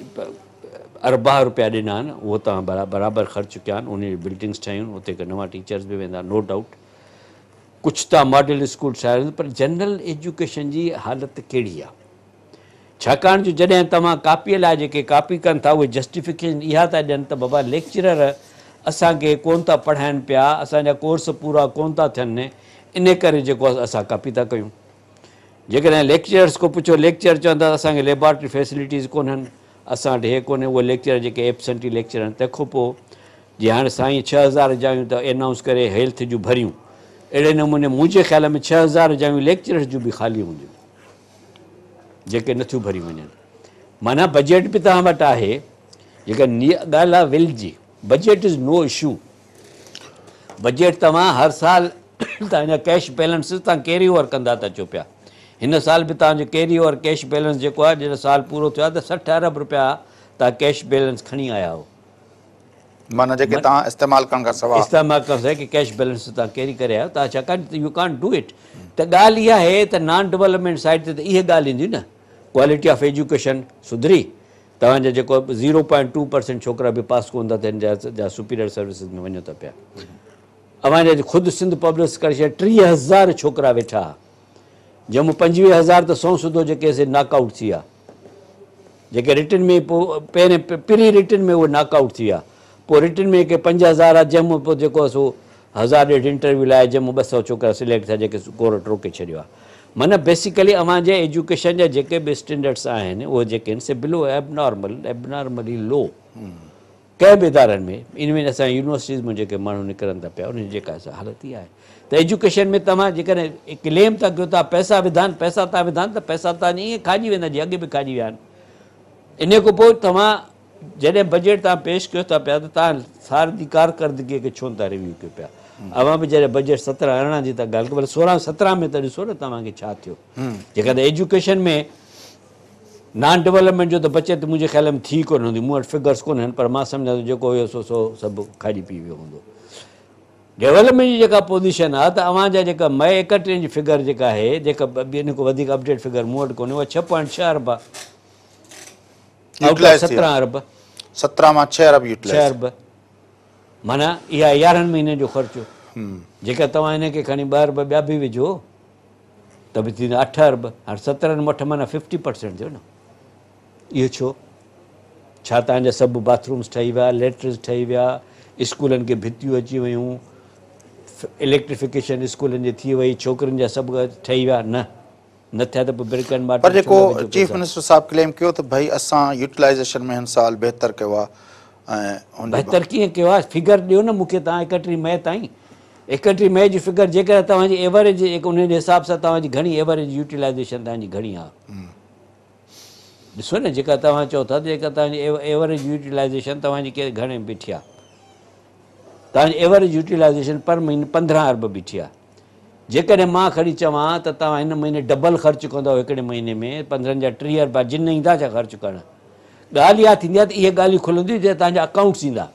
अरबा रुपया ॾिना आहिनि उहो तव्हां बराबरि ख़र्चु कया आहिनि उन बिल्डिंग्स ठाहियूं उते नवां टीचर्स बि वेंदा नो डाउट कुझु था मॉडल स्कूल ठाहिनि, पर जनरल एजुकेशन जी हालति कहिड़ी आहे? छाकाणि जो जॾहिं तव्हां कापीअ लाइ जेके कापी कनि था उहे जस्टिफिकेशन इहा था ॾियनि त बाबा लेक्चरर असांखे कोन था पढ़ाइनि पिया, असांजा कोर्स पूरा कोन था थियनि, इन करे जेको असां कापी था कयूं। जेकॾहिं लेक्चरर्स को पुछो, लेक्चर चवनि था असांखे लेबॉरेटरी फैसिलिटीज़ कोन्हनि, असां वटि हे कोन्हे, उहे लेक्चर जेके एब्सेंटी लेक्चर आहिनि। तंहिंखां पोइ जीअं हाणे साईं 6000 जायूं त एनाउंस करे हेल्थ जूं भरियूं, अहिड़े नमूने मुंहिंजे ख़्याल में 6000 जायूं लेक्चरर्स जूं बि ख़ाली हूंदियूं जेके नथियूं भरी वञनि। माना बजट बि तव्हां वटि आहे, जेका ॻाल्हि आहे विल जी, budget is no issue. Budget तव्हां हर साल तव्हांजा कैश बैलेंस तव्हां कैरी ओवर कंदा था अचो पिया। हिन साल बि तव्हांजो कैरी ओवर कैश बैलेंस जेको आहे, जॾहिं साल पूरो थियो आहे त 60 अरब रुपया तव्हां कैश बैलेंस खणी आया हो। माना जेके तव्हां इस्तेमालु करण खां सवाइ इस्तेमालु करण सां की कैश बैलेंस तव्हां कैरी करे आयो, तव्हां छाकाणि यू कान डू इट। त ॻाल्हि इहा आहे त नॉन डेवलपमेंट साइड ते त इहे ॻाल्हि ईंदियूं न, क्वालिटी ऑफ एजुकेशन सुधरी, तव्हांजा जेको 0.2% छोकिरा बि पास कोन था थियनि जा सुपीरियर सर्विसिस में वञो था पिया। अवांजा ख़ुदि सिंध पब्लिक करे छॾिया 30,000 छोकिरा वेठा, जंहिंमें 25,000 त 100% जेके से नॉकआउट थी विया, जेके रिटन में पोइ पहिरें प्री रिटन में उहे नॉकआउट थी विया, पोइ रिटन में के 5,000 आहे, जंहिंमें पोइ जेको आहे सो 1000 इंटरव्यू लाइ जंहिंमें 200 छोकिरा सिलेक्ट थिया जेके कोर्ट रोके छॾियो आहे। माना बेसिकली अवांजे एजुकेशन जा जेके बि स्टैंडर्ड्स आहिनि उहे जेके आहिनि से बिलो एबनॉर्मली लो कंहिं बि इदारनि में, इन में असां यूनिवर्सिटीज़ में जेके माण्हू निकिरनि था पिया उनजी जेका हालति इहा आहे। त एजुकेशन में तव्हां जेकॾहिं क्लेम था कयो था पैसा विधान त पैसा तव्हां ईअं खाइजी वेंदा, जीअं अॻे बि खाइजी विया आहिनि। इन खां पोइ तव्हां जॾहिं बजट तव्हां पेश कयो था पिया त तव्हां सार जी कारकर्दगीअ खे छो था रिव्यू कयो पिया? अवां बि जॾहिं बजट 17-18 जी था ॻाल्हि कयो, 16-17 में त ॾिसो न तव्हांखे छा थियो। जेका त एजुकेशन में नॉन डेवलपमेंट जो त बचत मुंहिंजे ख़्याल में थी कोन हूंदी, मूं वटि फिगर्स कोन आहिनि, पर मां सम्झां थो जेको हुयो सो सभु खाइजी पी वियो हूंदो। डेवलपमेंट जी जेका पोज़ीशन आहे त अवांजा जेका मई 31 जी फिगर जेका आहे, जेका इन खां वधीक अपडेट फिगर मूं वटि कोन्हे, उहा 6.6 अरब आहे, 17 अरब, 17 मां 6 अरब 6 अरब, माना इहा 11 महीने जो ख़र्चो। जेका तव्हां इनखे खणी 2 अरब ॿिया बि विझो त बि थींदा 8 अरब। हाणे 17 वटि माना 50% थियो न। इहो छो? छा तव्हांजा सभु बाथरूम्स ठही विया, लेट्रिन्स ठही विया, स्कूलनि खे भितियूं अची वियूं, इलेक्ट्रिफिकेशन स्कूलनि जी थी वई, छोकिरियुनि जा सभु ठही विया? न थिया त पोइ ब्रिक एंड मॉर्टर। पर जेको चीफ मिनिस्टर साहब क्लेम कयो त भई असां यूटिलाइज़ेशन में हिन साल बहितर कयो आहे, ऐं बहितर कीअं कयो आहे? फिगर ॾियो न मूंखे तव्हां 31 मई ताईं। 31 मई जी फिगर जेकर तव्हांजी एवरेज उन जे हिसाब सां तव्हांजी घणी एवरेज यूटिलाइज़ेशन तव्हांजी घणी आहे? ॾिसो न, जेका तव्हां चओ था जेका तव्हांजी एवरेज यूटिलाइज़ेशन तव्हांजी के घणे बीठी आहे? तव्हांजी एवरेज यूटिलाइज़ेशन पर महीने 15 अरब बीठी आहे। जेकॾहिं मां खणी चवां त तव्हां हिन महीने डबल ख़र्चु कंदव हिकिड़े महीने में 15 जा 30 अरब जिन ईंदा छा ख़र्चु करणु? ॻाल्हि इहा थींदी आहे त इहे ॻाल्हियूं खुलंदियूं जॾहिं तव्हांजा अकाउंट्स ईंदा।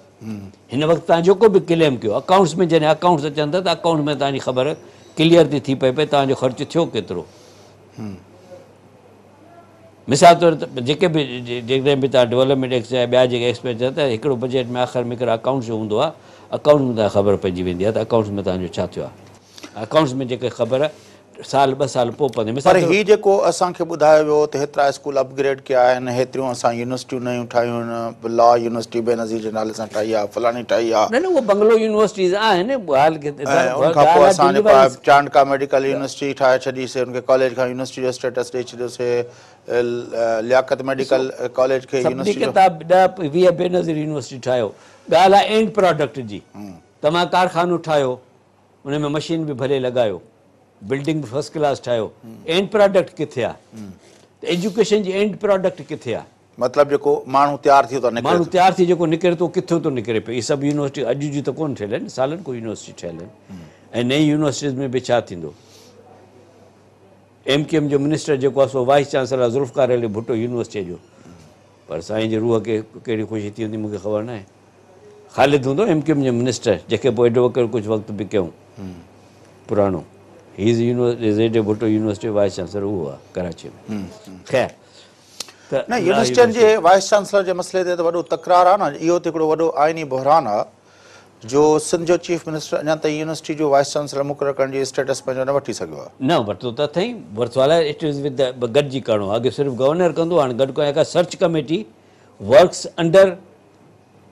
हिन वक़्तु तव्हां जेको बि क्लेम कयो अकाउंट्स में, जॾहिं अकाउंट्स अचनि था त अकाउंट में तव्हांजी ख़बर क्लियर थी पए पई तव्हांजो ख़र्चु थियो केतिरो। मिसाल तौर ते जेके बि जेकॾहिं बि तव्हां डेवलपमेंट एक्स या ॿिया जेके एक्सपेंडिचर त हिकिड़ो बजट में आख़िर में हिकिड़ो अकाउंट्स जो हूंदो आहे, अकाउंट में तव्हांखे ख़बर पइजी वेंदी आहे त अकाउंट्स में तव्हांजो छा थियो आहे। अकाउंट्स में जेके ख़बर साल 2 साल पोइ पवंदी। पर हीउ जेको असांखे ॿुधायो वियो त हेतिरा स्कूल अपग्रेड कया आहिनि, हेतिरियूं असां यूनिवर्सिटियूं नयूं ठाहियूं आहिनि, लॉ यूनिवर्सिटी बेनज़ीर जे नाले सां ठही आहे, फलाणी ठही आहे, न उहो बंगलो यूनिवर्सिटीज़ आहिनि। उनखां पोइ असां जेको आहे चांडका मेडिकल यूनिवर्सिटी ठाहे छॾीसीं, उनखे कॉलेज खां यूनिवर्सिटी जो स्टेटस ॾेई छॾियोसीं, लियाकत मेडिकल कॉलेज खे यूनिवर्सिटी 10-20 बेनज़ीर यूनिवर्सिटी ठाहियो। ॻाल्हि आहे एंड प्रोडक्ट जी। तव्हां कारखानो ठाहियो, उन में मशीन बि भले लॻायो, बिल्डिंग बि फर्स्ट क्लास ठाहियो, एंड प्रोडक्ट किथे आहे? त एजुकेशन जी एंड प्रोडक्ट किथे आहे? मतिलबु जेको माण्हू तयारु थियो था, माण्हू तयारु थी जेको निकिरे थो किथां थो निकिरे पियो? इहे सभु यूनिवर्सिटी अॼु जी त कोन ठहियल आहिनि, सालनि को यूनिवर्सिटी ठहियल आहिनि। ऐं नई यूनिवर्सिटीज़ में बि छा थींदो? MQM जो मिनिस्टर जेको आहे सो वाइस चांसलर ज़ुल्फ़िकार अली भुट्टो यूनिवर्सिटीअ जो, पर साईं जी रूह खे कहिड़ी ख़ुशी थी हूंदी मूंखे ख़बर न आहे। ख़ालिद हूंदो MQM जो मिनिस्टर, जेके पोइ एडवोकेट कुझु वक़्तु बि कयूं पुराणो, भुट्टो यूनिवर्सिटी वाइस चांसलर उहो आहे कराची में। ख़ैर त न यूनिवर्सिटियुनि जे वाइस चांसलर जे मसइले ते त वॾो तकरार आहे न, इहो त हिकिड़ो वॾो आइनी बहरान आहे। जो सिंध जो चीफ मिनिस्टर अञा ताईं यूनिवर्सिटी जो वाइस चांसलर मुक़ररु करण जी स्टेटस पंहिंजो न वठी सघियो आहे। न वरितो त अथई वर्सवाला इट इज़ विद गॾिजी करिणो आहे। अॻे सिर्फ़ु गवर्नर कंदो, हाणे गॾु का search committee works under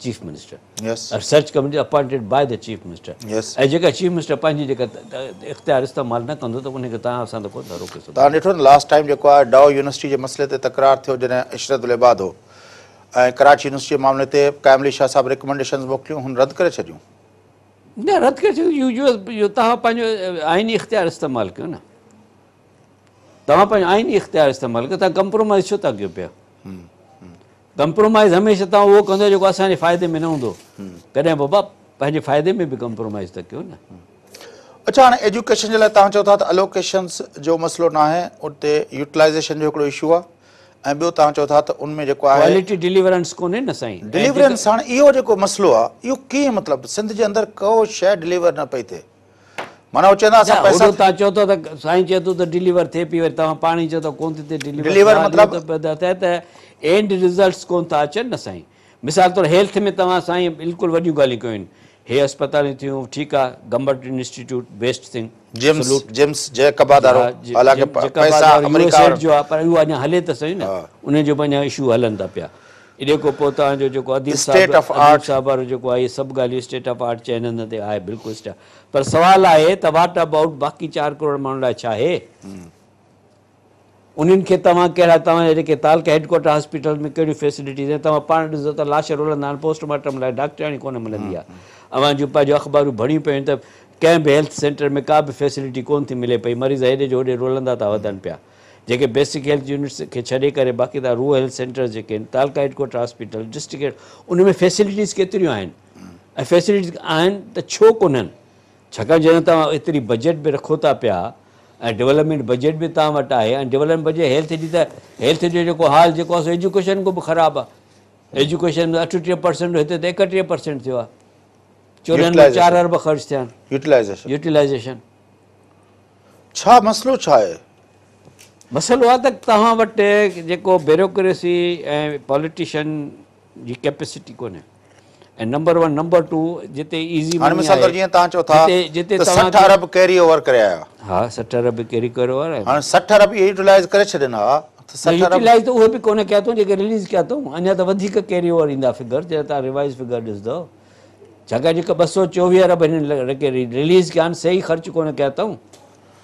chief minister. Yes search committee appointed by the chief minister. Yes ऐं जेका चीफ मिनिस्टर पंहिंजी जेका इख़्तियार इस्तेमालु न कंदो त उनखे तव्हां असां त कोन था रोके सघूं। तव्हां ॾिठो न लास्ट टाइम जेको आहे डाउ यूनिवर्सिटी जे मसइले ते तकरार थियो जॾहिं इशरत उल इबाद हो ऐं कराची यूनिवर्सिटी जे मामले ते कामली शाह साहिबु रिकमेंडेशन मोकिलियूं, हुन रद्द करे छॾियूं। न रद्द करे छॾियो, तव्हां पंहिंजो आइनी इख़्तियार इस्तेमालु कयो न, तव्हां पंहिंजो आइनी इख़्तियार इस्तेमालु कयो, तव्हां कंप्रोमाइज़ छो था कयो पिया? कंप्रोमाइज़ हमेशह तव्हां उहो कंदो जेको असांजे फ़ाइदे में न हूंदो, कॾहिं बाबा पंहिंजे फ़ाइदे में बि कंप्रोमाइज़ था कयो न। अच्छा, हाणे एजुकेशन जे लाइ तव्हां चओ था त अलोकेशन्स जो मसइलो न आहे, उते यूटिलाइज़ेशन जो हिकिड़ो इशू आहे, ऐं ॿियो तव्हां चओ था त उनमें जेको आहे क्वालिटी डिलीवरेंस कोन्हे न साईं। डिलीवरेंस। हाणे इहो जेको मसइलो आहे इहो कीअं, मतिलबु सिंध जे अंदरि को शइ डिलीवर न पई थिए, माना उहो चवंदा असां पैसा तव्हां चओ था त साईं चए थो त डिलीवर थिए पई, वरी तव्हां पाण ई चओ त कोन थी थिए डिलीवर मतिलबु त एंड रिज़ल्ट्स कोन था अचनि न साईं। मिसाल तौरु हेल्थ में तव्हां साईं बिल्कुलु वॾियूं ॻाल्हियूं कयूं आहिनि, हे अस्पतालूं थियूं, ठीकु आहे, गवर्नमेंट इंस्टीट्यूट बेस्ट थिंग, जिम्स जे कबादारो हालांकि पैसा अमेरिका जो आहे, पर उहो अञा हले त सही न, उनजो बि अञा इशू हलनि था पिया। इन खां पोइ तव्हांजो जेको अदीब साहिब वारो जेको आहे, इहे सभु ॻाल्हियूं स्टेट ऑफ आर्ट चइनि हिन ते आहे बिल्कुलु स्टेट, पर सुवालु आहे त वाट अबाउट बाक़ी 4 करोड़ माण्हुनि लाइ छा आहे? उन्हनि खे तव्हां कहिड़ा, तव्हांजे जेके तालका हेडक्वाटर हॉस्पिटल में कहिड़ियूं फैसिलिटीज़ आहिनि, तव्हां पाण ॾिसो त लाश रोलंदा आहिनि, पोस्टमार्टम लाइ डॉक्टराणी कोन मिलंदी आहे। अवां जूं पंहिंजो अख़बारूं भरियूं पियूं आहिनि त कंहिं बि हेल्थ सेंटर में का बि फैसिलिटी कोन थी मिले पई, मरीज़ हेॾे जो होॾे रोलंदा था वधनि पिया। जेके बेसिक हेल्थ यूनिट्स खे छॾे करे बाक़ी तव्हां रूरल हेल्थ सेंटर्स जेके आहिनि, तालका हेडक्वाटर हॉस्पिटल, डिस्ट्रिक्ट हेड, उन में फैसिलिटीज़ केतिरियूं आहिनि, ऐं फैसिलिटीज़ आहिनि त छो कोन्हनि? छाकाणि जॾहिं तव्हां एतिरी बजट बि रखो था पिया, ऐं डेवलपमेंट बजट बि तव्हां वटि आहे, ऐं डेवलपमेंट बजट हेल्थ जी, त हेल्थ जो जेको हाल जेको आहे एजुकेशन खां बि ख़राबु आहे। एजुकेशन में 38% हिते त 31% थियो आहे, 14 में 4 अरब ख़र्च थिया आहिनि। यूटिलाइज़ेशन छा मसइलो छा आहे? मसइलो आहे त तव्हां वटि जेको ब्यूरोक्रेसी ऐं पॉलिटिशियन जी कैपेसिटी कोन्हे, ऐं नंबर 1, नंबर 2 जिते ईज़ी हाणे मिसाल तौरु जीअं तव्हां चओ था जिते 60 अरब कैरी ओवर करे आया। हा 60 अरब कैरी करे ओवर आहे। हाणे 60 अरब यूटिलाइज़ करे छॾनि। हा यूटिलाइज़ त उहे बि कोन्हे कया अथऊं जेके रिलीज़ कया अथऊं, अञा त वधीक कैरी ओवर ईंदा फिगर, जॾहिं तव्हां रिवाइज़ फिगर ॾिसंदव। छाकाणि जेका 224 अरब हिननि रिलीज़ कया आहिनि, सही ख़र्च कोन कया अथऊं,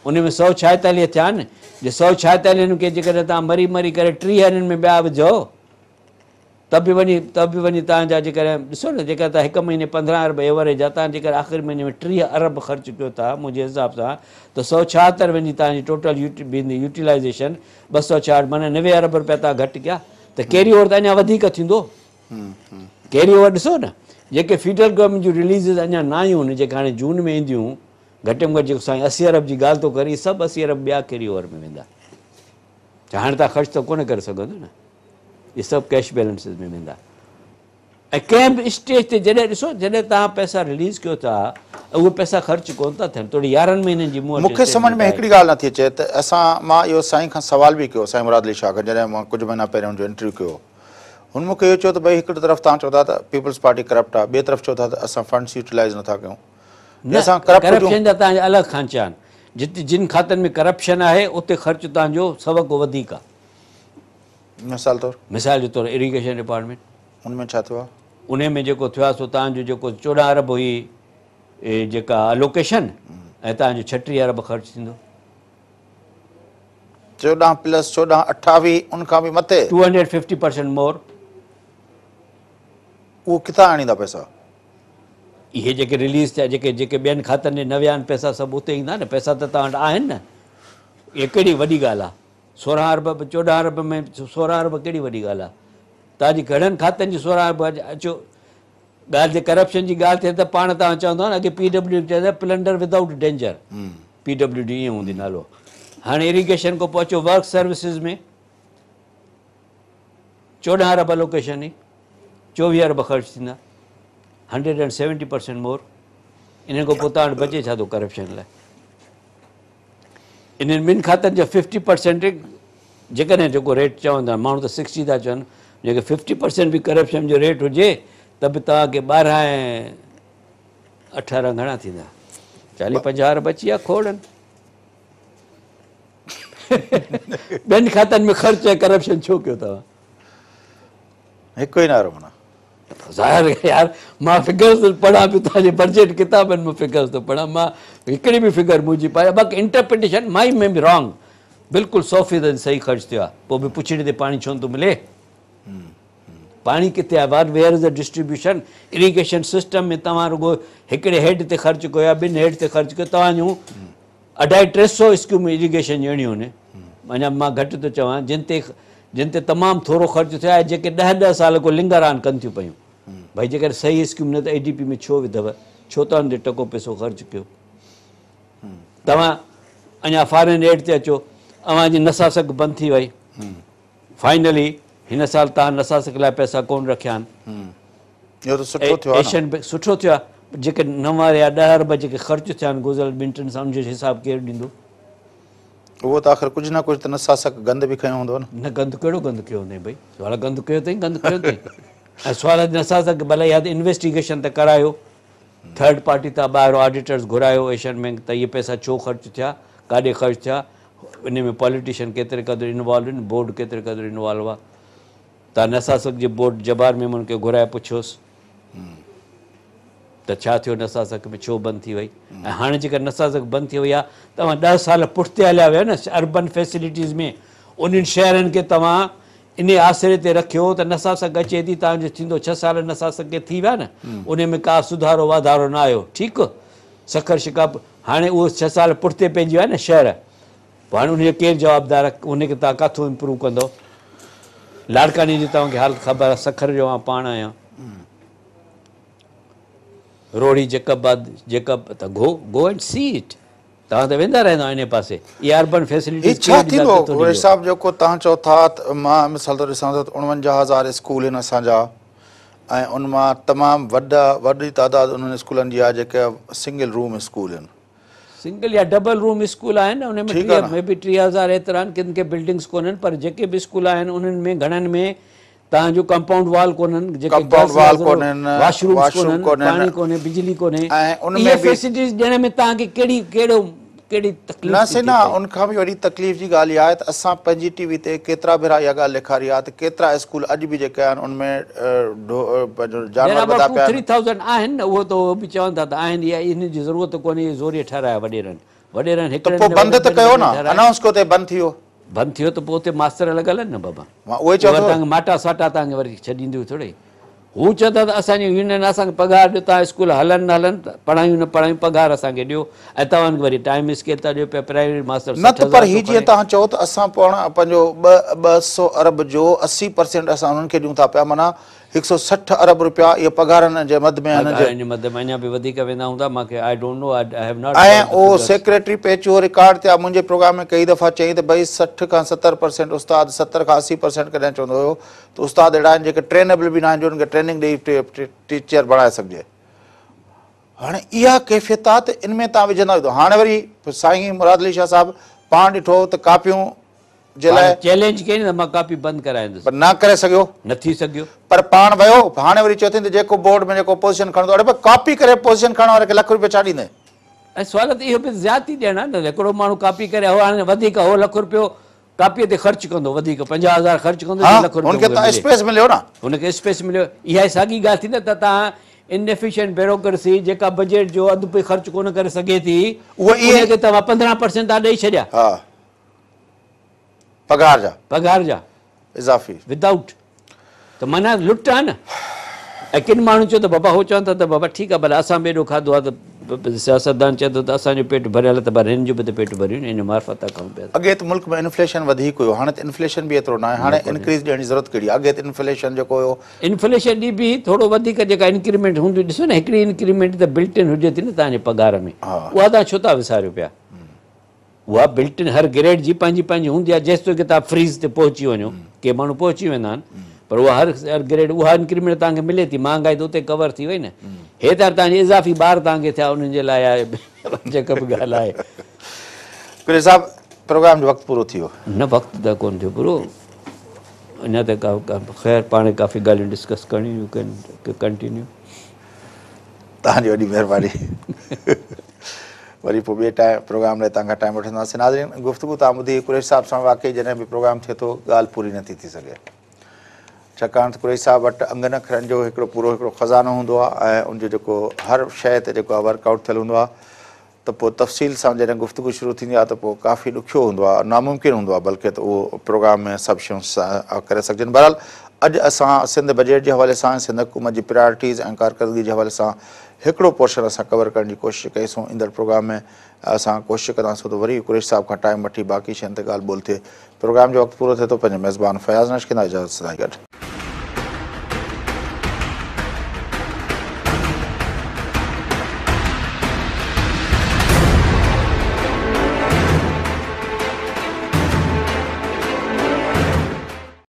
उन में 146 थिया आहिनि। जे 146 खे जेकॾहिं तव्हां मरी मरी करे 30 हिननि में ॿिया विझो त बि वञी तव्हांजा जेकॾहिं ॾिसो न, जेका तव्हां हिकु महीने 15 अरब एवरेज आहे, तव्हां जेकॾहिं आख़िरी महीने में 30 अरब ख़र्च कयो था मुंहिंजे हिसाब सां, त 176 वञी तव्हांजी टोटल यूटिलाइज़ेशन 266, माना 90 अरब रुपया तव्हां घटि कया, त कैरी ओवर त अञा वधीक थींदो। कैरी ओवर ॾिसो न, जेके फेडरल गवर्नमेंट जूं रिलीज़िस अञा न आयूं आहिनि, जेके हाणे जून में ईंदियूं, घटि में घटि जेको साईं 80 अरब जी ॻाल्हि थो करे, सभु 80 अरब ॿिया कैरी ओवर में वेंदा। हाणे तव्हां ख़र्च त कोन करे सघंदो न, इहे सभु कैश बैलेंसिस में वेंदा। ऐं कंहिं बि स्टेज ते जॾहिं ॾिसो, जॾहिं तव्हां पैसा रिलीज़ कयो था, उहे पैसा ख़र्च कोन था थियनि, थोरी 11 महीननि जी मूंखे सम्झ में हिकिड़ी ॻाल्हि नथी अचे त मां इहो साईं खां सवाल बि कयो, साईं मुराद अली शाह खां, जॾहिं मां कुझु महीना पहिरियों हुनजो इंटरव्यू कयो, हुन मूंखे इहो चयो त भई हिकिड़ी तरफ़ तव्हां चओ था त पीपल्स पार्टी करप्ट आहे, ॿिए तरफ़ चओ था त असां फंड्स यूटिलाइज़ नथा कयूं। करप्शन जा तव्हांजा अलॻि खांचा आहिनि, जिते जिन खातनि में करप्शन आहे उते ख़र्च तव्हांजो सबक़ु वधीक आहे। मिसाल जे तौरु इरीगेशन डिपार्टमेंट, उनमें छा थियो आहे? उन में जेको थियो आहे सो तव्हांजो जेको 14 अरब हुई जेका अलोकेशन, ऐं तव्हांजो 36 अरब ख़र्च थींदो। 14 + 14 28, उनखां बि मथे 250% मोर। उहो किथां आणींदा पैसा? इहे जेके रिलीज़ थिया, जेके ॿियनि खातनि में न विया आहिनि पैसा, सभु उते ईंदा न, पैसा त तव्हां वटि आहिनि न। इहा कहिड़ी वॾी ॻाल्हि आहे? 16 अरब 14 अरब में 16 अरब कहिड़ी वॾी ॻाल्हि आहे? तव्हांजी घणनि खातनि जी 16 अरब अचो। ॻाल्हि जे करप्शन जी ॻाल्हि थिए त पाण तव्हां चवंदव न, अॻे PWD चवंदा प्लंडर विदाउट डेंजर, PWD ईअं हूंदी नालो। हाणे इरीगेशन खां पोइ अचो वर्क सर्विसिस में 14 अरब अलोकेशन ई, 24 अरब ख़र्च थींदा, 170% मोर। इन खां पोइ तव्हां वटि बचे छा थो करप्शन लाइ? इन्हनि ॿिनि खातनि जो 50% जेकॾहिं जेको रेट चवंदा, माण्हू त 60 था चवनि, जेके 50% बि करप्शन जो रेट हुजे त बि तव्हांखे 18 घणा थींदा 40-50 अरब अची विया खोड़नि ॿियनि खातनि में ख़र्च ऐं करप्शन छो कयो तव्हां हिकु ई नारो माना ज़ाहिर आहे यार मां फिगर्स थो पढ़ां पियो तव्हांजे बजट किताबनि में फिगर्स थो पढ़ां मां हिकिड़ी बि फिगर मुंहिंजी पाए बाक़ी इंटरप्रिटेशन माई में बि रॉन्ग बिल्कुलु 100% सही ख़र्च थियो आहे पोइ बि पुछड़ी ते पाणी छो थो मिले पाणी किथे आहे where is the distribution irrigation system में तव्हां रुगो हिकिड़े हेड ते ख़र्चु कयो आहे 2 हेड ते ख़र्चु कयो तव्हां जूं 250-300 स्कीमूं इरिगेशन जूं अहिड़ियूं आहिनि अञा मां घटि थो चवां जिन ते तमामु थोरो ख़र्चु थियो आहे जेके 10-10 साल को लिंगरान कनि थियूं पियूं भई जेकर सही स्कीम न त ADP में छो विधव छो तव्हां ते टको पैसो ख़र्चु कयो तव्हां अञा फॉरेन एड ते अचो अव्हांजी नसासक बंदि थी वई फाइनली हिन साल तव्हां नसासक लाइ पैसा कोन रखिया आहिनि एशियन बैंक सुठो थियो आहे जेके 9 या 10 अरब जेके ख़र्चु थिया आहिनि गुज़िरियल 2-3 सालनि जो हिसाबु केरु ॾींदो उहो त आख़िर कुझु न कुझु त नसासक गंद बि खयो हूंदो न गंद कहिड़ो गंद कयो हूंदई भई सवाल गंद कयो अथई गंद कयो अथई ऐं सवाल नसासक भले या त इन्वेस्टिगेशन त करायो थर्ड पार्टी तां ॿाहिरि ऑडिटर्स घुरायो एशियन बैंक त इहे पैसा छो ख़र्चु थिया काॾे ख़र्चु थिया इन में पॉलिटिशियन केतिरे क़दुरु इन्वॉल्व आहिनि बोर्ड केतिरे क़दुरु इन्वॉल्व आहे तव्हां नसासक जे बोर्ड जबार में उनखे घुराए पुछियोसि त छा थियो नसासक में छो बंदि थी वई ऐं हाणे जेकर नसासक बंदि थी वई आहे तव्हां 10 साल पुठिते हलिया विया न अर्बन फैसिलिटीज़ में उन्हनि शहरनि खे तव्हां इन आसिरे ते रखियो त नसासक अचे थी तव्हांजो थींदो 6 साल नसासक खे थी विया न उन में का सुधारो वाधारो न आयो ठीकु सखर शिकाप हाणे उहो 6 साल पुठिते पइजी विया न शहर पोइ हाणे उनजो केरु जवाबदार आहे उनखे तव्हां किथां इम्प्रूव कंदो लाड़कानी जी तव्हांखे हालत ख़बर आहे सखर जो मां पाण आहियां रोड़ी जेकबाद त गो एंड सी इट तव्हां त वेंदा रहंदा इन पासे इहे अर्बन फैसिलिटीज़ छा थींदो हिसाब जेको तव्हां चओ था मां मिसाल तौरु ॾिसां त 49,000 स्कूल आहिनि असांजा ऐं उन मां तमामु वॾी तादाद उन्हनि स्कूलनि जी आहे जेके सिंगल रूम स्कूल आहिनि सिंगल या डबल रूम स्कूल आहिनि उन में बि 3000 एतिरा आहिनि किन खे बिल्डिंग्स कोन्हनि पर जेके बि स्कूल आहिनि उन्हनि में घणनि में तव्हांजो कंपाउंड वाल कोन्हनि जेके वॉशरूम्स कोन्हनि पाणी कोन्हे बिजली कोन्हे इहे फैसिलिटीज़ ॾियण में तव्हांखे कहिड़ी तकलीफ़ न से न उनखां बि वॾी तकलीफ़ जी ॻाल्हि इहा आहे त असां पंहिंजी टीवी ते केतिरा भेरा इहा ॻाल्हि ॾेखारी आहे त केतिरा स्कूल अॼु बि जेके आहिनि उनमें 3000 आहिनि न उहो त उहो बि चवनि था त आहिनि इहा इन जी ज़रूरत कोन्हे ज़ोरीअ ठाराया वॾेरनि हिकिड़े पोइ बंदि त कयो न अनाउंस कयो त बंदि थी वियो बंदि थियो त पोइ उते मास्तर लॻल आहिनि न बाबा मां उहे चवां तव्हांखे माटा साटा तव्हांखे वरी छॾींदियूं थोरे हू चवंदा त असांजी यूनियन असांखे पघार ॾियो तव्हां स्कूल हलनि न हलनि पढ़ायूं न पढ़ायूं पघार असांखे ॾियो ऐं तव्हांखे वरी टाइम स्केल था ॾियो पिया प्राइवेट मास्टर न त पर हीअ जीअं तव्हां चओ त असां पंहिंजो 200 अरब जो 80% असां उन्हनि खे ॾियूं था पिया माना 160 अरब रुपया इहे पघारनि जे मद में अञा बि वधीक वेंदा हूंदा मूंखे I don't know I have not ऐं उहो सेक्रेटरी पेच उहो रिकॉर्ड थिया मुंहिंजे प्रोग्राम में कई दफ़ा चई त भई 60 खां 70% उस्ताद 70 खां 80% कॾहिं चवंदो हुयो त उस्ताद अहिड़ा आहिनि जेके ट्रेनेबल बि न आहिनि जो उनखे ट्रेनिंग ॾेई टीचर बणाए सघिजे हाणे इहा कैफ़ियत आहे त इन में तव्हां विझंदा हुजो हाणे वरी साईं मुराद अली शाह साहिबु पाण ॾिठो त कापियूं जे लाइ चैलेंज कई न मां कापी बंदि कराईंदुसि पर न करे सघियो न थी सघियो पर पाण वियो हाणे वरी चओ त जेको बोर्ड में जेको पोज़ीशन खणंदो अरे भाई कॉपी करे पोज़ीशन खणण वारे खे ₹1 रुपया छा ॾींदे ऐं सुवाल त इहो बि ज़्यादती ॾियणु आहे न हिकिड़ो माण्हू कापी करे हाणे वधीक हो ₹1 कापीअ ते ख़र्चु कंदो वधीक 50,000 ख़र्चु कंदो हुनखे त स्पेस मिलियो न हुनखे स्पेस मिलियो इहा साॻी ॻाल्हि थी न त तव्हां इनएफिशिएंट ब्यूरोक्रेसी जेका बजट जो अधु पे ख़र्चु कोन करे सघे थी उहे तव्हां 15% था ॾेई छॾिया पघार जा इज़ाफ़ी विदाउट त माना लुट आहे न ऐं किन माण्हू चयो त बाबा हो चवनि था त बाबा ठीकु आहे भले असां बि एॾो खाधो आहे त सियासतदान चए थो त असांजो पेट भरियल त पर हिन जो बि त पेट भरियूं इन मार्फत था कमु पिया अॻे त मुल्क में इन्फ्लेशन वधीक हुयो हाणे त इन्फ्लेशन बि एतिरो न आहे हाणे इंक्रीज़ ॾियण जी ज़रूरत कहिड़ी आहे अॻे त इन्फ्लेशन जेको हुयो इन्फ्लेशन ॾी बि थोरो वधीक जेका इंक्रीमेंट हूंदी ॾिसो न हिकिड़ी इंक्रीमेंट त बिल्ट इन हुजे थी न तव्हांजे पघार में उहा तव्हां छो था विसारियो पिया उहा बिल्ट इन हर ग्रेड जी पंहिंजी पंहिंजी हूंदी आहे जेसि ताईं की तव्हां फ्रीज़ ते पहुची वञो के माण्हू पहुची वेंदा आहिनि पर उहा हर ग्रेड उहा इंक्रीमेंट तव्हांखे मिले थी महांगाई त उते कवर थी वई न हे त तव्हांजी इज़ाफ़ी ॿार तव्हांखे थिया उन्हनि जे लाइ आहे जेका बि ॻाल्हि आहे कुल हिसाब प्रोग्राम जो वक़्तु पूरो थी वियो न वक़्तु त कोन थियो पूरो अञा त ख़ैर पाण काफ़ी ॻाल्हियूं डिस्कस करणियूं कंटिन्यू तव्हांजी वॾी महिरबानी वरी पोइ ॿिए प्रोग्राम लाइ तव्हां खां टाइम वठंदासीं। नाज़रीन, गुफ़्तगू तव्हां ॿुधी कुरैशी साहिब सां वाक़ई जॾहिं बि प्रोग्राम थिए थो ॻाल्हि पूरी नथी थी सघे, छाकाणि त कुरैशी साहिब वटि अंगनि अखरनि जो हिकिड़ो ख़ज़ानो हूंदो आहे ऐं उनजो जेको हर शइ ते जेको आहे वर्कआउट थियलु हूंदो आहे, त पोइ तफ़सील सां जॾहिं गुफ़्तगू शुरू थींदी आहे त पोइ काफ़ी ॾुखियो हूंदो आहे, नामुमकिन हूंदो आहे बल्कि त उहो प्रोग्राम में सभु शयूं करे सघजनि। बहरहाल अॼु असां सिंध बजट जे हवाले सां सिंध हुकूमत जी प्रायोरिटीज़ ऐं कारकर्दगी जे हवाले सां हिकिड़ो पोर्शन असां कवर करण जी कोशिशि कईसूं। ईंदड़ प्रोग्राम में असां कोशिशि कंदासीं त वरी कुरैशी साहिब खां टाइम वठी बाक़ी शयुनि ते ॻाल्हि ॿोल थिए। प्रोग्राम जो वक़्तु पूरो थिए थो, पंहिंजे मेज़बान फयाज़ नश कंदा इजाज़त सां गॾु।